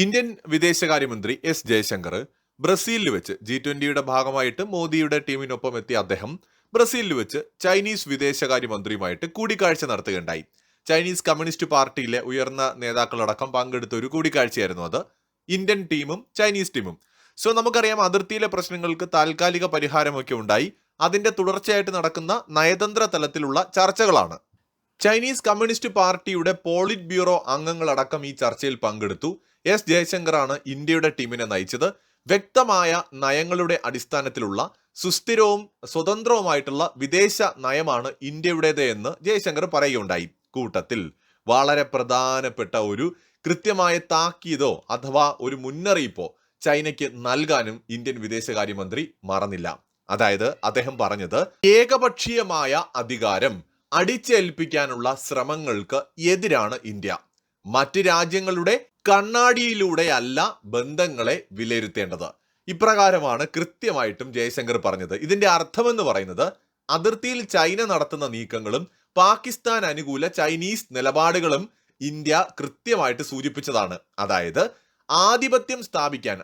Indian വിദേശകാര്യമന്ത്രി S Jaishankar ബ്രസീലിൽ വെച്ച് G20യുടെ ഭാഗമായിട്ട് മോദിയുടെ ടീമിനൊപ്പം എത്തിയ അദ്ദേഹം ബ്രസീലിൽ വെച്ച് ചൈനീസ് വിദേശകാര്യമന്ത്രിയുമായിട്ട് കൂടിക്കാഴ്ച നടത്തുകയുണ്ടായി. ചൈനീസ് കമ്മ്യൂണിസ്റ്റ് പാർട്ടിയിലെ ഉയർന്ന നേതാക്കളടക്കം പങ്കെടുത്ത ഒരു കൂടിക്കാഴ്ചയായിരുന്നു അത്. ഇന്ത്യൻ ടീമും ചൈനീസ് ടീമും. നമുക്കറിയാം, അതിർത്തിയിലെ പ്രശ്നങ്ങൾക്ക് താൽക്കാലിക പരിഹാരമൊക്കെ ഉണ്ടായി. അതിന്റെ തുടർച്ചയായിട്ട് നടക്കുന്ന നയതന്ത്ര തലത്തിലുള്ള ചർച്ചകളാണ്. ചൈനീസ് കമ്മ്യൂണിസ്റ്റ് പാർട്ടിയുടെ പോളിറ്റ് ബ്യൂറോ അംഗങ്ങളടക്കം ഈ ചർച്ചയിൽ പങ്കെടുത്തു. എസ് ജയശങ്കറാണ് ഇന്ത്യയുടെ ടീമിനെ നയിച്ചത്. വ്യക്തമായ നയങ്ങളുടെ അടിസ്ഥാനത്തിലുള്ള സുസ്ഥിരവും സ്വതന്ത്രവുമായിട്ടുള്ള വിദേശ നയമാണ് ഇന്ത്യയുടേത് എന്ന് ജയശങ്കർ പറയുകയുണ്ടായി. കൂട്ടത്തിൽ വളരെ പ്രധാനപ്പെട്ട ഒരു കൃത്യമായ താക്കീതോ അഥവാ ഒരു മുന്നറിയിപ്പോ ചൈനയ്ക്ക് നൽകാനും ഇന്ത്യൻ വിദേശകാര്യമന്ത്രി മറന്നില്ല. അതായത് അദ്ദേഹം പറഞ്ഞത്, ഏകപക്ഷീയമായ അധികാരം അടിച്ചേൽപ്പിക്കാനുള്ള ശ്രമങ്ങൾക്ക് എതിരാണ് ഇന്ത്യ. മറ്റ് രാജ്യങ്ങളുടെ കണ്ണാടിയിലൂടെയല്ല ബന്ധങ്ങളെ വിലയിരുത്തേണ്ടത്. ഇപ്രകാരമാണ് കൃത്യമായിട്ടും ജയശങ്കർ പറഞ്ഞത്. ഇതിന്റെ അർത്ഥമെന്ന് പറയുന്നത്, അതിർത്തിയിൽ ചൈന നടത്തുന്ന നീക്കങ്ങളും പാകിസ്ഥാൻ അനുകൂല ചൈനീസ് നിലപാടുകളും ഇന്ത്യ കൃത്യമായിട്ട് സൂചിപ്പിച്ചതാണ്. അതായത്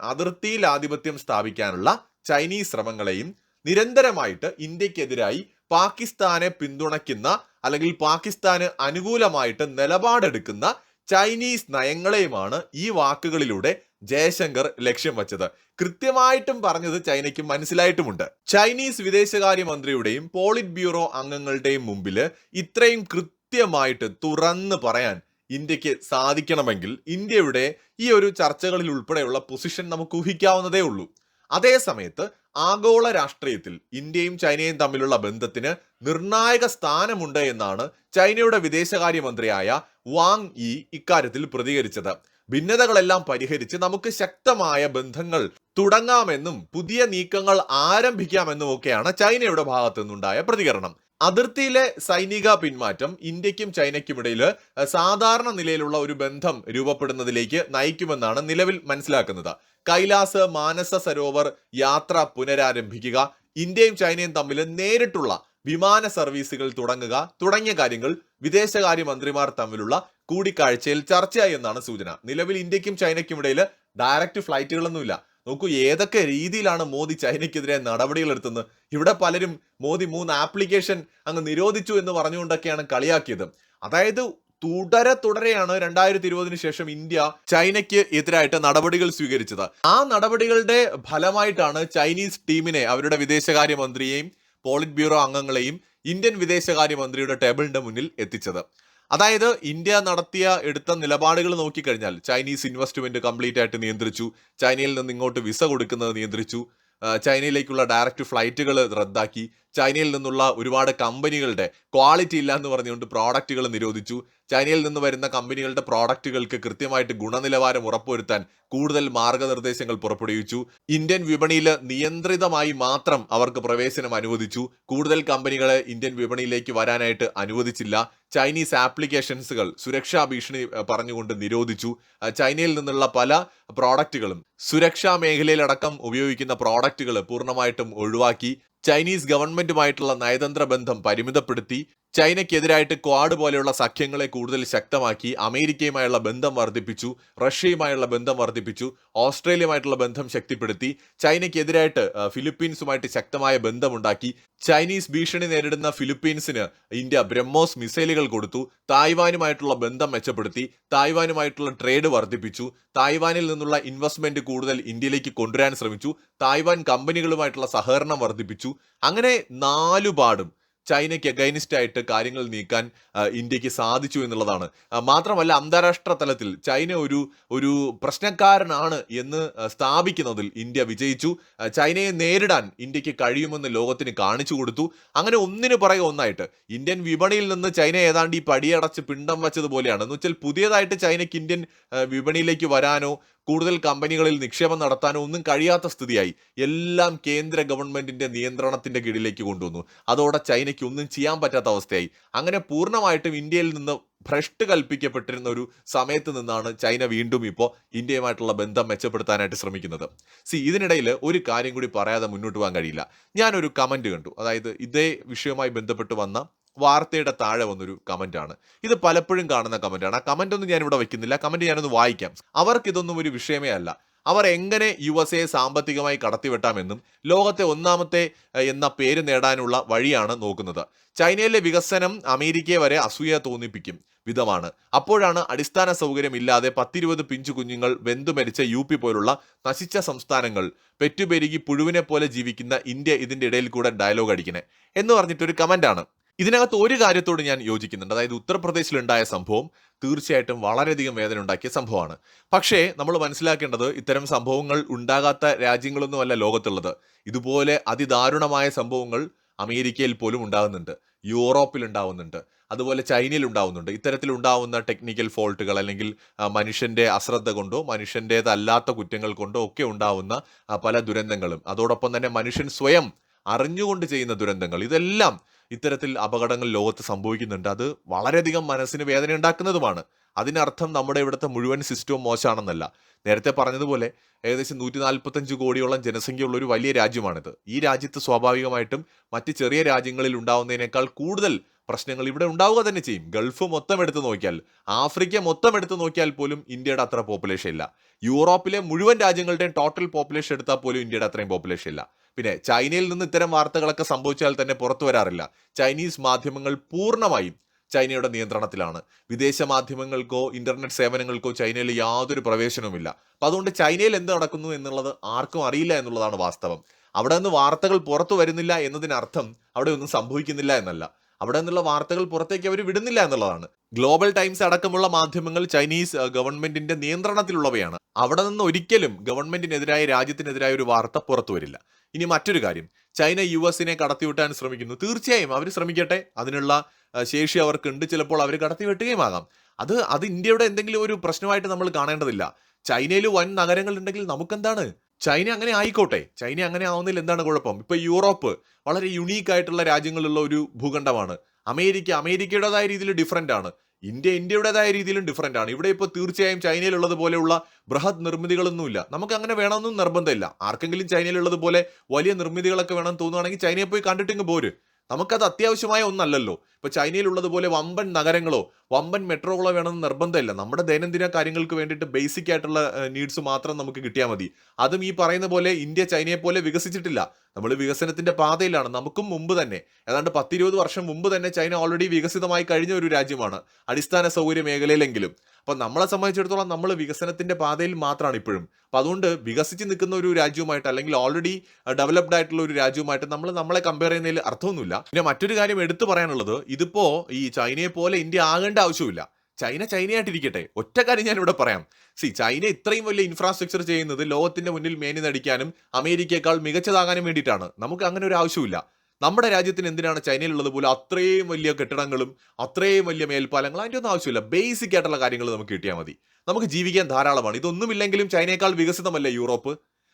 അതിർത്തിയിൽ ആധിപത്യം സ്ഥാപിക്കാനുള്ള ചൈനീസ് ശ്രമങ്ങളെയും നിരന്തരമായിട്ട് ഇന്ത്യക്കെതിരായി പാകിസ്ഥാനെ പിന്തുണയ്ക്കുന്ന അല്ലെങ്കിൽ പാകിസ്ഥാന് അനുകൂലമായിട്ട് നിലപാടെടുക്കുന്ന ചൈനീസ് നയങ്ങളെയുമാണ് ഈ വാക്കുകളിലൂടെ ജയശങ്കർ ലക്ഷ്യം വച്ചത്. കൃത്യമായിട്ടും പറഞ്ഞത് ചൈനയ്ക്ക് മനസ്സിലായിട്ടുമുണ്ട്. ചൈനീസ് വിദേശകാര്യമന്ത്രിയുടെയും പോളിറ്റ് ബ്യൂറോ അംഗങ്ങളുടെയും മുമ്പിൽ ഇത്രയും കൃത്യമായിട്ട് തുറന്ന് പറയാൻ ഇന്ത്യക്ക് സാധിക്കണമെങ്കിൽ ഇന്ത്യയുടെ ഈ ഒരു ചർച്ചകളിൽ ഉൾപ്പെടെയുള്ള പൊസിഷൻ നമുക്ക് ഊഹിക്കാവുന്നതേ ഉള്ളൂ. അതേ സമയത്ത് ആഗോള രാഷ്ട്രീയത്തിൽ ഇന്ത്യയും ചൈനയും തമ്മിലുള്ള ബന്ധത്തിന് നിർണായക സ്ഥാനമുണ്ട് എന്നാണ് ചൈനയുടെ വിദേശകാര്യമന്ത്രിയായ വാങ് യി ഇക്കാര്യത്തിൽ പ്രതികരിച്ചത്. ഭിന്നതകളെല്ലാം പരിഹരിച്ച് നമുക്ക് ശക്തമായ ബന്ധങ്ങൾ തുടങ്ങാമെന്നും പുതിയ നീക്കങ്ങൾ ആരംഭിക്കാമെന്നും ഒക്കെയാണ് ചൈനയുടെ ഭാഗത്തു നിന്നുണ്ടായ പ്രതികരണം. അതിർത്തിയിലെ സൈനിക പിന്മാറ്റം ഇന്ത്യക്കും ചൈനയ്ക്കുമിടയിൽ സാധാരണ നിലയിലുള്ള ഒരു ബന്ധം രൂപപ്പെടുന്നതിലേക്ക് നയിക്കുമെന്നാണ് നിലവിൽ മനസ്സിലാക്കുന്നത്. കൈലാസ് മാനസ സരോവർ യാത്ര പുനരാരംഭിക്കുക, ഇന്ത്യയും ചൈനയും തമ്മിൽ നേരിട്ടുള്ള വിമാന സർവീസുകൾ തുടങ്ങുക തുടങ്ങിയ കാര്യങ്ങൾ വിദേശകാര്യമന്ത്രിമാർ തമ്മിലുള്ള കൂടിക്കാഴ്ചയിൽ ചർച്ചയായി എന്നാണ് സൂചന. നിലവിൽ ഇന്ത്യക്കും ചൈനയ്ക്കും ഇടയിൽ ഡയറക്റ്റ് ഫ്ലൈറ്റുകളൊന്നുമില്ല. നോക്കൂ, ഏതൊക്കെ രീതിയിലാണ് മോദി ചൈനയ്ക്കെതിരെ നടപടികൾ എടുത്തുന്നത്. ഇവിടെ പലരും മോദി 3 ആപ്ലിക്കേഷൻ അങ്ങ് നിരോധിച്ചു എന്ന് പറഞ്ഞുകൊണ്ടൊക്കെയാണ് കളിയാക്കിയത്. അതായത് തുടരെയാണ് 2020 ശേഷം ഇന്ത്യ ചൈനയ്ക്ക് എതിരായിട്ട് നടപടികൾ സ്വീകരിച്ചത്. ആ നടപടികളുടെ ഫലമായിട്ടാണ് ചൈനീസ് ടീമിനെ, അവരുടെ വിദേശകാര്യമന്ത്രിയെയും പോളിറ്റ് ബ്യൂറോ അംഗങ്ങളെയും ഇന്ത്യൻ വിദേശകാര്യമന്ത്രിയുടെ ടേബിളിന്റെ മുന്നിൽ എത്തിച്ചത്. അതായത് ഇന്ത്യ എടുത്ത നിലപാടുകൾ നോക്കിക്കഴിഞ്ഞാൽ ചൈനീസ് ഇൻവെസ്റ്റ്മെന്റ് കംപ്ലീറ്റ് ആയിട്ട് നിയന്ത്രിച്ചു, ചൈനയിൽ നിന്ന് ഇങ്ങോട്ട് വിസ കൊടുക്കുന്നത് നിയന്ത്രിച്ചു, ചൈനയിലേക്കുള്ള ഡയറക്റ്റ് ഫ്ലൈറ്റുകൾ റദ്ദാക്കി, ചൈനയിൽ നിന്നുള്ള ഒരുപാട് കമ്പനികളുടെ ക്വാളിറ്റി ഇല്ല എന്ന് പറഞ്ഞുകൊണ്ട് പ്രോഡക്റ്റുകൾ നിരോധിച്ചു, ചൈനയിൽ നിന്ന് വരുന്ന കമ്പനികളുടെ പ്രോഡക്റ്റുകൾക്ക് കൃത്യമായിട്ട് ഗുണനിലവാരം ഉറപ്പുവരുത്താൻ കൂടുതൽ മാർഗനിർദ്ദേശങ്ങൾ പുറപ്പെടുവിച്ചു, ഇന്ത്യൻ വിപണിയിൽ നിയന്ത്രിതമായി മാത്രം അവർക്ക് പ്രവേശനം അനുവദിച്ചു, കൂടുതൽ കമ്പനികളെ ഇന്ത്യൻ വിപണിയിലേക്ക് വരാനായിട്ട് അനുവദിച്ചില്ല, ചൈനീസ് ആപ്ലിക്കേഷൻസുകൾ സുരക്ഷാ ഭീഷണി പറഞ്ഞുകൊണ്ട് നിരോധിച്ചു, ചൈനയിൽ നിന്നുള്ള പല പ്രോഡക്റ്റുകളും സുരക്ഷാ മേഖലയിലടക്കം ഉപയോഗിക്കുന്ന പ്രോഡക്റ്റുകൾ പൂർണ്ണമായിട്ടും ഒഴിവാക്കി, ചൈനീസ് ഗവൺമെന്റുമായിട്ടുള്ള നയതന്ത്ര ബന്ധം പരിമിതപ്പെടുത്തി, ചൈനയ്ക്കെതിരായിട്ട് ക്വാഡ് പോലെയുള്ള സഖ്യങ്ങളെ കൂടുതൽ ശക്തമാക്കി, അമേരിക്കയുമായുള്ള ബന്ധം വർദ്ധിപ്പിച്ചു, റഷ്യയുമായുള്ള ബന്ധം വർദ്ധിപ്പിച്ചു, ഓസ്ട്രേലിയയുമായിട്ടുള്ള ബന്ധം ശക്തിപ്പെടുത്തി, ചൈനയ്ക്കെതിരായിട്ട് ഫിലിപ്പീൻസുമായിട്ട് ശക്തമായ ബന്ധമുണ്ടാക്കി, ചൈനീസ് ഭീഷണി നേരിടുന്ന ഫിലിപ്പീൻസിന് ഇന്ത്യ ബ്രഹ്മോസ് മിസൈലുകൾ കൊടുത്തു, തായ്വാനുമായിട്ടുള്ള ബന്ധം മെച്ചപ്പെടുത്തി, തായ്വാനുമായിട്ടുള്ള ട്രേഡ് വർദ്ധിപ്പിച്ചു, തായ്വാനിൽ നിന്നുള്ള ഇൻവെസ്റ്റ്മെന്റ് കൂടുതൽ ഇന്ത്യയിലേക്ക് കൊണ്ടുവരാൻ ശ്രമിച്ചു, തായ്വാൻ കമ്പനികളുമായിട്ടുള്ള സഹകരണം വർദ്ധിപ്പിച്ചു. അങ്ങനെ നാലുപാടും ചൈനയ്ക്ക് അഗൈനിസ്റ്റ് ആയിട്ട് കാര്യങ്ങൾ നീക്കാൻ ഇന്ത്യക്ക് സാധിച്ചു എന്നുള്ളതാണ്. മാത്രമല്ല, അന്താരാഷ്ട്ര തലത്തിൽ ചൈന ഒരു പ്രശ്നക്കാരനാണ് എന്ന് സ്ഥാപിക്കുന്നതിൽ ഇന്ത്യ വിജയിച്ചു. ചൈനയെ നേരിടാൻ ഇന്ത്യക്ക് കഴിയുമെന്ന് ലോകത്തിന് കാണിച്ചു കൊടുത്തു. അങ്ങനെ ഒന്നിനു പുറകെ ഒന്നായിട്ട് ഇന്ത്യൻ വിപണിയിൽ നിന്ന് ചൈന ഏതാണ്ട് ഈ പടിയടച്ച് പിണ്ടം വച്ചതുപോലെയാണ്. എന്ന് വെച്ചാൽ പുതിയതായിട്ട് ചൈനയ്ക്ക് ഇന്ത്യൻ വിപണിയിലേക്ക് വരാനോ കൂടുതൽ കമ്പനികളിൽ നിക്ഷേപം നടത്താനോ ഒന്നും കഴിയാത്ത സ്ഥിതിയായി. എല്ലാം കേന്ദ്ര ഗവൺമെന്റിന്റെ നിയന്ത്രണത്തിന്റെ കീഴിലേക്ക് കൊണ്ടുവന്നു. അതോടെ ചൈനയ്ക്ക് ഒന്നും ചെയ്യാൻ പറ്റാത്ത അവസ്ഥയായി. അങ്ങനെ പൂർണ്ണമായിട്ടും ഇന്ത്യയിൽ നിന്ന് ഭ്രഷ്ട് കൽപ്പിക്കപ്പെട്ടിരുന്ന ഒരു സമയത്ത് നിന്നാണ് ചൈന വീണ്ടും ഇപ്പോൾ ഇന്ത്യയുമായിട്ടുള്ള ബന്ധം മെച്ചപ്പെടുത്താനായിട്ട് ശ്രമിക്കുന്നത്. ഇതിനിടയിൽ ഒരു കാര്യം കൂടി പറയാതെ മുന്നോട്ട് പോകാൻ കഴിയില്ല. ഞാനൊരു കമന്റ് കണ്ടു. അതായത് ഇതേ വിഷയവുമായി ബന്ധപ്പെട്ട് വന്ന വാർത്തയുടെ താഴെ വന്നൊരു കമന്റാണ്. ഇത് പലപ്പോഴും കാണുന്ന കമന്റാണ്. ആ കമന്റ് ഒന്നും ഞാൻ ഇവിടെ വെക്കുന്നില്ല. കമന്റ് ഞാനൊന്ന് വായിക്കാം. അവർക്കിതൊന്നും ഒരു വിഷയമേ അല്ല. അവർ എങ്ങനെ യുഎസ്എയെ സാമ്പത്തികമായി കടത്തിവെട്ടാമെന്നും ലോകത്തെ ഒന്നാമത്തെ എന്ന പേര് നേടാനുള്ള വഴിയാണ് നോക്കുന്നത്. ചൈനയിലെ വികസനം അമേരിക്കയെ വരെ അസൂയ തോന്നിപ്പിക്കും വിധമാണ്. അപ്പോഴാണ് അടിസ്ഥാന സൗകര്യം ഇല്ലാതെ 10-20 പിഞ്ചു കുഞ്ഞുങ്ങൾ വെന്തു മരിച്ച യു.പി. പോലുള്ള നശിച്ച സംസ്ഥാനങ്ങൾ പെറ്റുപെരുകി പുഴുവിനെ പോലെ ജീവിക്കുന്ന ഇന്ത്യ ഇതിന്റെ ഇടയിൽ കൂടെ ഡയലോഗ് അടിക്കണേ എന്ന് പറഞ്ഞിട്ടൊരു കമന്റാണ്. ഇതിനകത്ത് ഒരു കാര്യത്തോട് ഞാൻ യോജിക്കുന്നുണ്ട്. അതായത് ഉത്തർപ്രദേശിൽ ഉണ്ടായ സംഭവം തീർച്ചയായിട്ടും വളരെയധികം വേദന ഉണ്ടാക്കിയ സംഭവമാണ്. പക്ഷേ നമ്മൾ മനസ്സിലാക്കേണ്ടത് ഇത്തരം സംഭവങ്ങൾ ഉണ്ടാകാത്ത രാജ്യങ്ങളൊന്നുമല്ല ലോകത്തുള്ളത്. ഇതുപോലെ അതിദാരുണമായ സംഭവങ്ങൾ അമേരിക്കയിൽ പോലും ഉണ്ടാകുന്നുണ്ട്, യൂറോപ്പിൽ ഉണ്ടാവുന്നുണ്ട്, അതുപോലെ ചൈനയിൽ ഉണ്ടാവുന്നുണ്ട്. ഇത്തരത്തിൽ ഉണ്ടാവുന്ന ടെക്നിക്കൽ ഫോൾട്ടുകൾ അല്ലെങ്കിൽ മനുഷ്യന്റെ അശ്രദ്ധ കൊണ്ടോ മനുഷ്യൻ്റെതല്ലാത്ത കുറ്റങ്ങൾ കൊണ്ടോ ഒക്കെ ഉണ്ടാവുന്ന പല ദുരന്തങ്ങളും, അതോടൊപ്പം തന്നെ മനുഷ്യൻ സ്വയം അറിഞ്ഞുകൊണ്ട് ചെയ്യുന്ന ദുരന്തങ്ങൾ, ഇതെല്ലാം ഇത്തരത്തിൽ അപകടങ്ങൾ ലോകത്ത് സംഭവിക്കുന്നുണ്ട്. അത് വളരെയധികം മനസ്സിന് വേദന ഉണ്ടാക്കുന്നതുമാണ്. അതിനർത്ഥം നമ്മുടെ ഇവിടുത്തെ മുഴുവൻ സിസ്റ്റവും മോശമാണെന്നല്ല. നേരത്തെ പറഞ്ഞതുപോലെ ഏകദേശം 145 കോടിയോളം ജനസംഖ്യയുള്ള ഒരു വലിയ രാജ്യമാണിത്. ഈ രാജ്യത്ത് സ്വാഭാവികമായിട്ടും മറ്റ് ചെറിയ രാജ്യങ്ങളിൽ ഉണ്ടാവുന്നതിനേക്കാൾ കൂടുതൽ പ്രശ്നങ്ങൾ ഇവിടെ ഉണ്ടാവുക തന്നെ ചെയ്യും. ഗൾഫ് മൊത്തം എടുത്തു നോക്കിയാൽ, ആഫ്രിക്ക മൊത്തം എടുത്തു നോക്കിയാൽ പോലും ഇന്ത്യയുടെ അത്ര പോപ്പുലേഷൻ ഇല്ല. യൂറോപ്പിലെ മുഴുവൻ രാജ്യങ്ങളുടെയും ടോട്ടൽ പോപ്പുലേഷൻ എടുത്താൽ പോലും ഇന്ത്യയുടെ അത്രയും പോപ്പുലേഷൻ ഇല്ല. പിന്നെ ചൈനയിൽ നിന്ന് ഇത്തരം വാർത്തകളൊക്കെ സംഭവിച്ചാൽ തന്നെ പുറത്തു വരാറില്ല. ചൈനീസ് മാധ്യമങ്ങൾ പൂർണ്ണമായും ചൈനയുടെ നിയന്ത്രണത്തിലാണ്. വിദേശ മാധ്യമങ്ങൾക്കോ ഇന്റർനെറ്റ് സേവനങ്ങൾക്കോ ചൈനയിൽ യാതൊരു പ്രവേശനവുമില്ല. അപ്പം അതുകൊണ്ട് ചൈനയിൽ എന്ത് നടക്കുന്നു എന്നുള്ളത് ആർക്കും അറിയില്ല എന്നുള്ളതാണ് വാസ്തവം. അവിടെ നിന്ന് വാർത്തകൾ പുറത്തു വരുന്നില്ല എന്നതിനർത്ഥം അവിടെ ഒന്നും സംഭവിക്കുന്നില്ല എന്നല്ല. അവിടെ നിന്നുള്ള വാർത്തകൾ പുറത്തേക്ക് അവർ വിടുന്നില്ല എന്നുള്ളതാണ്. ഗ്ലോബൽ ടൈംസ് അടക്കമുള്ള മാധ്യമങ്ങൾ ചൈനീസ് ഗവൺമെന്റിന്റെ നിയന്ത്രണത്തിലുള്ളവയാണ്. അവിടെ നിന്ന് ഒരിക്കലും ഗവൺമെന്റിനെതിരായ, രാജ്യത്തിനെതിരായ ഒരു വാർത്ത പുറത്തു വരില്ല. ഇനി മറ്റൊരു കാര്യം, ചൈന യുഎസിനെ കടത്തിവിട്ടാൻ ശ്രമിക്കുന്നു. തീർച്ചയായും അവർ ശ്രമിക്കട്ടെ, അതിനുള്ള ശേഷി അവർക്കുണ്ട്. ചിലപ്പോൾ അവർ കടത്തിവെട്ടുകയുമാകാം. അത് ഇന്ത്യയുടെ എന്തെങ്കിലും ഒരു പ്രശ്നമായിട്ട് നമ്മൾ കാണേണ്ടതില്ല. ചൈനയിൽ വൻ നഗരങ്ങൾ ഉണ്ടെങ്കിൽ നമുക്കെന്താണ്? ചൈന അങ്ങനെ ആയിക്കോട്ടെ. ചൈന അങ്ങനെ ആവുന്നതിൽ എന്താണ് കുഴപ്പം? ഇപ്പൊ യൂറോപ്പ് വളരെ യുണീക്ക് ആയിട്ടുള്ള രാജ്യങ്ങളുള്ള ഒരു ഭൂഖണ്ഡമാണ്. അമേരിക്കയുടേതായ രീതിയിൽ ഡിഫറൻ്റ് ആണ്. ഇന്ത്യയുടേതായ രീതിയിലും ഡിഫറൻ്റ് ആണ്. ഇവിടെ ഇപ്പോൾ തീർച്ചയായും ചൈനയിലുള്ളത് പോലെയുള്ള ബൃഹത് നിർമ്മിതികളൊന്നുമില്ല. നമുക്ക് അങ്ങനെ വേണമെന്നും നിർബന്ധമില്ല. ആർക്കെങ്കിലും ചൈനയിലുള്ളത് പോലെ വലിയ നിർമ്മിതികളൊക്കെ വേണം തോന്നുകയാണെങ്കിൽ ചൈനയെ പോയി കണ്ടിട്ടിങ്ങ് പോര്. നമുക്കത് അത്യാവശ്യമായ ഒന്നല്ലല്ലോ. ഇപ്പൊ ചൈനയിലുള്ളതുപോലെ വമ്പൻ നഗരങ്ങളോ വമ്പൻ മെട്രോകളോ വേണമെന്ന് നിർബന്ധമില്ല. നമ്മുടെ ദൈനംദിന കാര്യങ്ങൾക്ക് വേണ്ടിയിട്ട് ബേസിക് ആയിട്ടുള്ള നീഡ്സ് മാത്രം നമുക്ക് കിട്ടിയാൽ മതി. അതും ഈ പറയുന്ന പോലെ ഇന്ത്യ ചൈനയെ പോലെ വികസിച്ചിട്ടില്ല. നമ്മൾ വികസനത്തിന്റെ പാതയിലാണ്. നമുക്കും മുമ്പ് തന്നെ, ഏതാണ്ട് 10-20 വർഷം മുമ്പ് തന്നെ ചൈന ഓൾറെഡി വികസിതമായി കഴിഞ്ഞ ഒരു രാജ്യമാണ്, അടിസ്ഥാന സൗകര്യ മേഖലയിലെങ്കിലും. അപ്പൊ നമ്മളെ സംബന്ധിച്ചിടത്തോളം നമ്മൾ വികസനത്തിന്റെ പാതയിൽ മാത്രമാണ് ഇപ്പോഴും. അപ്പൊ അതുകൊണ്ട് വികസിച്ച് നിൽക്കുന്ന ഒരു രാജ്യവുമായിട്ട് അല്ലെങ്കിൽ ഓൾറെഡി ഡെവലപ്ഡ് ആയിട്ടുള്ള ഒരു രാജ്യവുമായിട്ട് നമ്മളെ കമ്പയർ ചെയ്യുന്നതിൽ അർത്ഥമൊന്നുമില്ല. പിന്നെ മറ്റൊരു കാര്യം എടുത്തു പറയാനുള്ളത്, ഇതിപ്പോ ഈ ചൈനയെ പോലെ ഇന്ത്യ ആകേണ്ട ആവശ്യമില്ല. ചൈനയായിട്ടിരിക്കട്ടെ. ഒറ്റ കാര്യം ഞാൻ ഇവിടെ പറയാം. ചൈന ഇത്രയും വലിയ ഇൻഫ്രാസ്ട്രക്ചർ ചെയ്യുന്നത് ലോകത്തിന്റെ മുന്നിൽ മേനി നടിക്കാനും അമേരിക്കയെക്കാൾ മികച്ചതാകാനും വേണ്ടിയിട്ടാണ്. നമുക്ക് അങ്ങനെ ഒരു ആവശ്യമില്ല. നമ്മുടെ രാജ്യത്തിന് എന്തിനാണ് ചൈനയിലുള്ളത് പോലെ അത്രയും വലിയ കെട്ടിടങ്ങളും അത്രയും വലിയ മേൽപ്പാലങ്ങളും? അതിൻ്റെ ഒന്നും ആവശ്യമില്ല. ബേസിക് ആയിട്ടുള്ള കാര്യങ്ങൾ നമുക്ക് കിട്ടിയാൽ മതി. നമുക്ക് ജീവിക്കാൻ ധാരാളമാണ്. ഇതൊന്നുമില്ലെങ്കിലും ചൈനയേക്കാൾ വികസിതമല്ലേ യൂറോപ്പ്?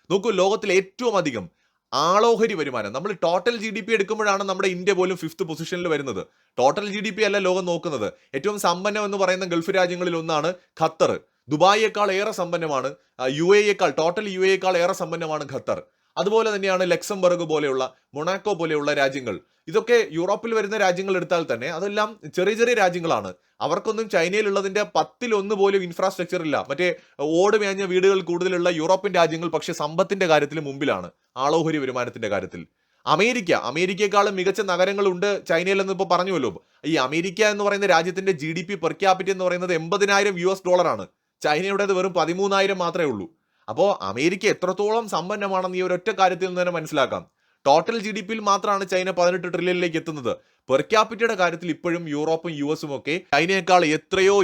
നോക്കൂ, ലോകത്തിൽ ഏറ്റവും അധികം ആളോഹരി വരുമാനം, നമ്മൾ ടോട്ടൽ GDP എടുക്കുമ്പോഴാണ് നമ്മുടെ ഇന്ത്യ പോലും 5th പൊസിഷനിൽ വരുന്നത്. ടോട്ടൽ GDP അല്ല ലോകം നോക്കുന്നത്. ഏറ്റവും സമ്പന്നം എന്ന് പറയുന്ന ഗൾഫ് രാജ്യങ്ങളിൽ ഒന്നാണ് ഖത്തർ. ദുബായിയേക്കാൾ ഏറെ സമ്പന്നമാണ് ടോട്ടൽ UAE ഏറെ സമ്പന്നമാണ് ഖത്തർ. അതുപോലെ തന്നെയാണ് ലക്സംബർഗ് പോലെയുള്ള, മൊണാക്കോ പോലെയുള്ള രാജ്യങ്ങൾ. ഇതൊക്കെ യൂറോപ്പിൽ വരുന്ന രാജ്യങ്ങൾ എടുത്താൽ തന്നെ അതെല്ലാം ചെറിയ ചെറിയ രാജ്യങ്ങളാണ്. അവർക്കൊന്നും ചൈനയിലുള്ളതിന്റെ 10-1 പോലും ഇൻഫ്രാസ്ട്രക്ചർ ഇല്ല. മറ്റേ ഓട് മേഞ്ഞ വീടുകൾ കൂടുതലുള്ള യൂറോപ്യൻ രാജ്യങ്ങൾ പക്ഷെ സമ്പത്തിന്റെ കാര്യത്തിൽ മുമ്പിലാണ്, ആളോഹരി വരുമാനത്തിന്റെ കാര്യത്തിൽ. അമേരിക്കയെക്കാളും മികച്ച നഗരങ്ങളുണ്ട് ചൈനയിൽ എന്ന് ഇപ്പോൾ പറഞ്ഞുവല്ലോ. ഈ അമേരിക്ക എന്ന് പറയുന്ന രാജ്യത്തിന്റെ GDP പെർ ക്യാപിറ്റ എന്ന് പറയുന്നത് $80,000 ചൈനയുടേത് വെറും 13,000 മാത്രമേ ഉള്ളൂ. അപ്പോൾ അമേരിക്ക എത്രത്തോളം സമ്പന്നമാണെന്ന് ഈ ഒരൊറ്റ കാര്യത്തിൽ നിന്ന് തന്നെ മനസ്സിലാക്കാം. ടോട്ടൽ GDP-യിൽ മാത്രമാണ് ചൈന 18 ട്രില്യണിലേക്ക് എത്തുന്നത്. പെർ ക്യാപിറ്റയുടെ കാര്യത്തിൽ ഇപ്പോഴും യൂറോപ്പും US-ഉം ഒക്കെ ചൈനയേക്കാൾ എത്രയോ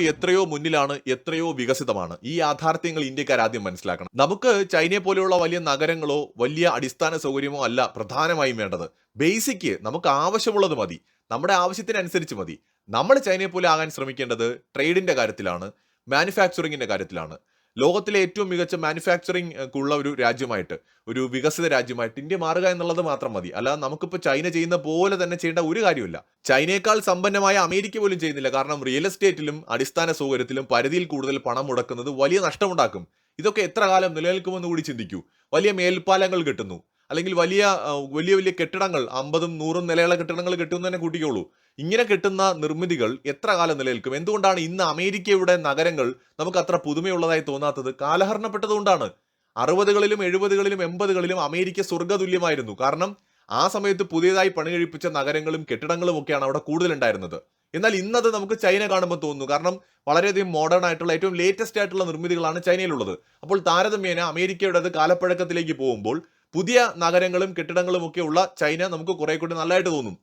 മുന്നിലാണ്, എത്രയോ വികസിതമാണ്. ഈ യാഥാർത്ഥ്യങ്ങൾ ഇന്ത്യക്കാർ ആദ്യം മനസ്സിലാക്കണം. നമുക്ക് ചൈനയെ പോലെയുള്ള വലിയ നഗരങ്ങളോ വലിയ അടിസ്ഥാന സൗകര്യമോ അല്ല പ്രധാനമായും വേണ്ടത്. ബേസിക് നമുക്ക് ആവശ്യമുള്ളത് മതി, നമ്മുടെ ആവശ്യത്തിനനുസരിച്ച് മതി. നമ്മൾ ചൈനയെ പോലെ ആകാൻ ശ്രമിക്കേണ്ടത് ട്രേഡിന്റെ കാര്യത്തിലാണ്, മാനുഫാക്ചറിങ്ങിന്റെ കാര്യത്തിലാണ്. ലോകത്തിലെ ഏറ്റവും മികച്ച മാനുഫാക്ചറിങ് ഉള്ള ഒരു രാജ്യമായിട്ട്, ഒരു വികസിത രാജ്യമായിട്ട് ഇന്ത്യ മാറുക എന്നുള്ളത് മാത്രം മതി. അല്ലാതെ നമുക്കിപ്പോൾ ചൈന ചെയ്യുന്ന പോലെ തന്നെ ചെയ്യേണ്ട ഒരു കാര്യമില്ല. ചൈനയേക്കാൾ സമ്പന്നമായ അമേരിക്ക പോലും ചെയ്യുന്നില്ല. കാരണം റിയൽ എസ്റ്റേറ്റിലും അടിസ്ഥാന സൗകര്യത്തിലും പരിധിയിൽ കൂടുതൽ പണം മുടക്കുന്നത് വലിയ നഷ്ടമുണ്ടാക്കും. ഇതൊക്കെ എത്ര കാലം നിലനിൽക്കുമെന്ന് കൂടി ചിന്തിക്കൂ. വലിയ മേൽപ്പാലങ്ങൾ കെട്ടുന്നു, അല്ലെങ്കിൽ വലിയ വലിയ കെട്ടിടങ്ങൾ, 50-100 നിലയുള്ള കെട്ടിടങ്ങൾ കെട്ടുമെന്ന് തന്നെ കൂട്ടിക്കോളൂ. ഇങ്ങനെ കിട്ടുന്ന നിർമ്മിതികൾ എത്ര കാലം നിലനിൽക്കും? എന്തുകൊണ്ടാണ് ഇന്ന് അമേരിക്കയുടെ നഗരങ്ങൾ നമുക്ക് അത്ര പുതുമയുള്ളതായി തോന്നാത്തത്? കാലഹരണപ്പെട്ടതുകൊണ്ടാണ്. 60കളിലും 70കളിലും 80കളിലും അമേരിക്ക സ്വർഗ്ഗതുല്യമായിരുന്നു. കാരണം ആ സമയത്ത് പുതിയതായി പണി കഴിപ്പിച്ച നഗരങ്ങളും കെട്ടിടങ്ങളും ഒക്കെയാണ് അവിടെ കൂടുതലുണ്ടായിരുന്നത്. എന്നാൽ ഇന്നത് നമുക്ക് ചൈന കാണുമ്പോൾ തോന്നുന്നു. കാരണം വളരെയധികം മോഡേൺ ആയിട്ടുള്ള ഏറ്റവും ലേറ്റസ്റ്റ് ആയിട്ടുള്ള നിർമ്മിതികളാണ് ചൈനയിലുള്ളത്. അപ്പോൾ താരതമ്യേന അമേരിക്കയുടേത് കാലപ്പഴക്കത്തിലേക്ക് പോകുമ്പോൾ പുതിയ നഗരങ്ങളും കെട്ടിടങ്ങളും ഒക്കെ ഉള്ള ചൈന നമുക്ക് കുറെ കൂടി നല്ലതായിട്ട് തോന്നും.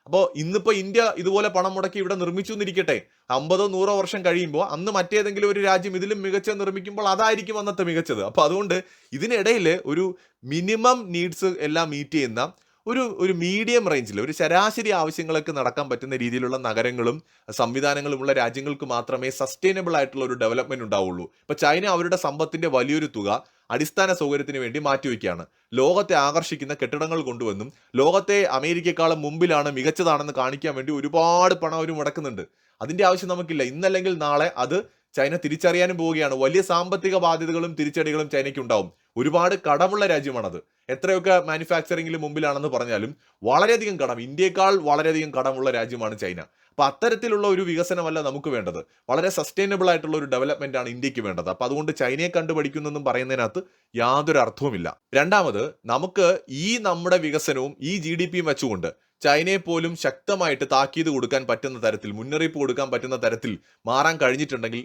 അപ്പോൾ ഇന്നിപ്പോ ഇന്ത്യ ഇതുപോലെ പണം മുടക്കി ഇവിടെ നിർമ്മിച്ചു എന്നിരിക്കട്ടെ, 50-100 വർഷം കഴിയുമ്പോൾ അന്ന് മറ്റേതെങ്കിലും ഒരു രാജ്യം ഇതിലും മികച്ച നിർമ്മിക്കുമ്പോൾ അതായിരിക്കും അന്നത്തെ മികച്ചത്. അപ്പൊ അതുകൊണ്ട് ഇതിനിടയിൽ ഒരു മിനിമം നീഡ്സ് എല്ലാം മീറ്റ് ചെയ്യുന്ന ഒരു ഒരു മീഡിയം റേഞ്ചിൽ ഒരു ശരാശരി ആവശ്യങ്ങളൊക്കെ നടക്കാൻ പറ്റുന്ന രീതിയിലുള്ള നഗരങ്ങളും സംവിധാനങ്ങളുമുള്ള രാജ്യങ്ങൾക്ക് മാത്രമേ സസ്റ്റൈനബിൾ ആയിട്ടുള്ള ഒരു ഡെവലപ്മെന്റ് ഉണ്ടാവുള്ളൂ. ഇപ്പൊ ചൈന അവരുടെ സമ്പത്തിന്റെ വലിയൊരു തുക അടിസ്ഥാന സൗകര്യത്തിന് വേണ്ടി മാറ്റിവെക്കുകയാണ്. ലോകത്തെ ആകർഷിക്കുന്ന കെട്ടിടങ്ങൾ കൊണ്ടുവന്നും ലോകത്തെ അമേരിക്കക്കാളും മുമ്പിലാണ്, മികച്ചതാണെന്ന് കാണിക്കാൻ വേണ്ടി ഒരുപാട് പണം അവർ മുടക്കുന്നുണ്ട്. അതിന്റെ ആവശ്യം നമുക്കില്ല. ഇന്നല്ലെങ്കിൽ നാളെ അത് ചൈന തിരിച്ചറിയാനും പോവുകയാണ്. വലിയ സാമ്പത്തിക ബാധ്യതകളും തിരിച്ചടികളും ചൈനയ്ക്ക് ഉണ്ടാവും. ഒരുപാട് കടമുള്ള രാജ്യമാണത്. എത്രയൊക്കെ മാനുഫാക്ചറിംഗിൽ മുമ്പിലാണെന്ന് പറഞ്ഞാലും വളരെയധികം കടം, ഇന്ത്യയെക്കാൾ വളരെയധികം കടമുള്ള രാജ്യമാണ് ചൈന. അപ്പൊ അത്തരത്തിലുള്ള ഒരു വികസനമല്ല നമുക്ക് വേണ്ടത്. വളരെ സസ്റ്റൈനബിൾ ആയിട്ടുള്ള ഒരു ഡെവലപ്മെന്റ് ആണ് ഇന്ത്യക്ക് വേണ്ടത്. അപ്പൊ അതുകൊണ്ട് ചൈനയെ കണ്ടുപഠിക്കുന്നെന്നും പറയുന്നതിനകത്ത് യാതൊരു അർത്ഥവുമില്ല. രണ്ടാമത്, നമുക്ക് ഈ നമ്മുടെ വികസനവും ഈ GDP വെച്ചുകൊണ്ട് ചൈനയെ പോലും ശക്തമായിട്ട് താക്കീത് കൊടുക്കാൻ പറ്റുന്ന തരത്തിൽ, മുന്നറിയിപ്പ് കൊടുക്കാൻ പറ്റുന്ന തരത്തിൽ മാറാൻ കഴിഞ്ഞിട്ടുണ്ടെങ്കിൽ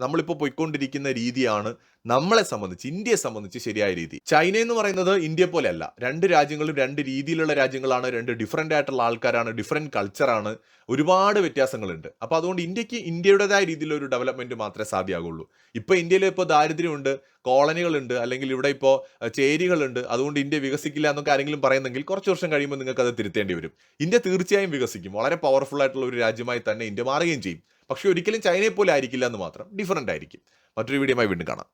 നമ്മളിപ്പോൾ പോയിക്കൊണ്ടിരിക്കുന്ന രീതിയാണ് നമ്മളെ സംബന്ധിച്ച്, ഇന്ത്യയെ സംബന്ധിച്ച് ശരിയായ രീതി. ചൈന എന്ന് പറയുന്നത് ഇന്ത്യ പോലെയല്ല. രണ്ട് രാജ്യങ്ങളും രണ്ട് രീതിയിലുള്ള രാജ്യങ്ങളാണ്, രണ്ട് ഡിഫറൻ്റ് ആയിട്ടുള്ള ആൾക്കാരാണ്, ഡിഫറെന്റ് കൾച്ചറാണ്, ഒരുപാട് വ്യത്യാസങ്ങളുണ്ട്. അപ്പൊ അതുകൊണ്ട് ഇന്ത്യക്ക് ഇന്ത്യയുടേതായ രീതിയിലുള്ള ഒരു ഡെവലപ്മെന്റ് മാത്രമേ സാധ്യമാകുള്ളൂ. ഇപ്പൊ ഇന്ത്യയിൽ ഇപ്പോൾ ദാരിദ്ര്യമുണ്ട്, കോളനികളുണ്ട്, അല്ലെങ്കിൽ ഇവിടെ ഇപ്പോൾ ചേരികളുണ്ട്, അതുകൊണ്ട് ഇന്ത്യ വികസിക്കില്ല എന്നൊക്കെ ആരെങ്കിലും പറയുന്നെങ്കിൽ കുറച്ച് വർഷം കഴിയുമ്പോൾ നിങ്ങൾക്ക് അത് തിരുത്തേണ്ടി വരും. ഇന്ത്യ തീർച്ചയായും വികസിക്കും. വളരെ പവർഫുൾ ആയിട്ടുള്ള ഒരു രാജ്യമായി തന്നെ ഇന്ത്യ മാറുകയും ചെയ്യും. പക്ഷെ ഒരിക്കലും ചൈനയെ പോലെ ആയിരിക്കില്ല എന്ന് മാത്രം, ഡിഫറൻ്റ് ആയിരിക്കും. മറ്റൊരു വീഡിയോയുമായി വീണ്ടും കാണാം.